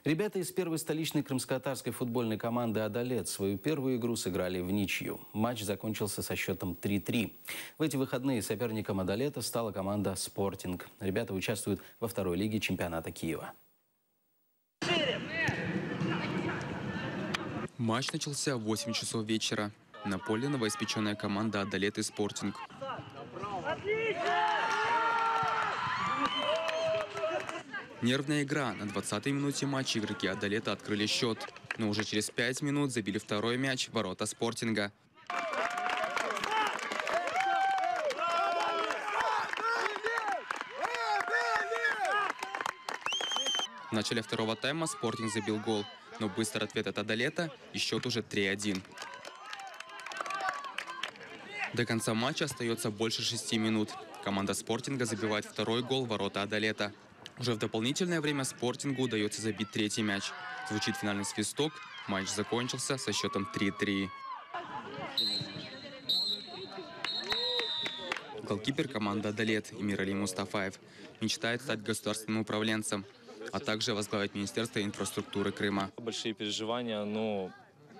Ребята из первой столичной крымско-татарской футбольной команды «Адалет» свою первую игру сыграли в ничью. Матч закончился со счетом 3-3. В эти выходные соперником «Адалета» стала команда «Спортинг». Ребята участвуют во второй лиге чемпионата Киева. Матч начался в 8 часов вечера. На поле новоиспеченная команда «Адалет» и «Спортинг». Нервная игра. На 20-й минуте матча игроки «Адалета» открыли счет. Но уже через 5 минут забили второй мяч в ворота «Спортинга». В начале второго тайма «Спортинг» забил гол. Но быстрый ответ от «Адалета» и счет уже 3-1. До конца матча остается больше 6 минут. Команда «Спортинга» забивает второй гол в ворота «Адалета». Уже в дополнительное время «Спортингу» удается забить третий мяч. Звучит финальный свисток. Матч закончился со счетом 3-3. Голкипер команды «Адалет» Эмирали Мустафаев мечтает стать государственным управленцем, а также возглавить Министерство инфраструктуры Крыма. Большие переживания, но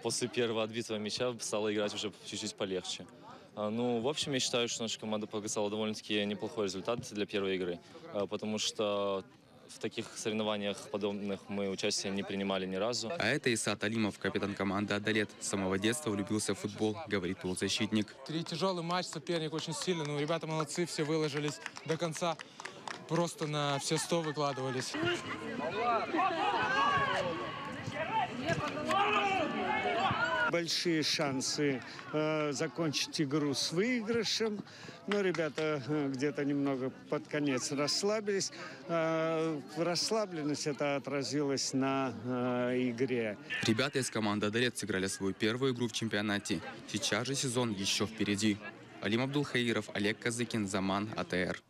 после первого отбитого мяча стало играть уже чуть-чуть полегче. Ну, в общем, я считаю, что наша команда показала довольно-таки неплохой результат для первой игры, потому что в таких соревнованиях подобных мы участия не принимали ни разу. А это Исат Алимов, капитан команды «Адалет». С самого детства влюбился в футбол, говорит полузащитник. Тяжелый матч, соперник очень сильный, но ребята молодцы, все выложились до конца, просто на все 100 выкладывались. Большие шансы закончить игру с выигрышем. Но ребята где-то немного под конец расслабились. Расслабленность это отразилась на игре. Ребята из команды «Адалет» сыграли свою первую игру в чемпионате. Сейчас же сезон еще впереди. Алим Абдулхаиров, Олег Казыкин, Заман, АТР.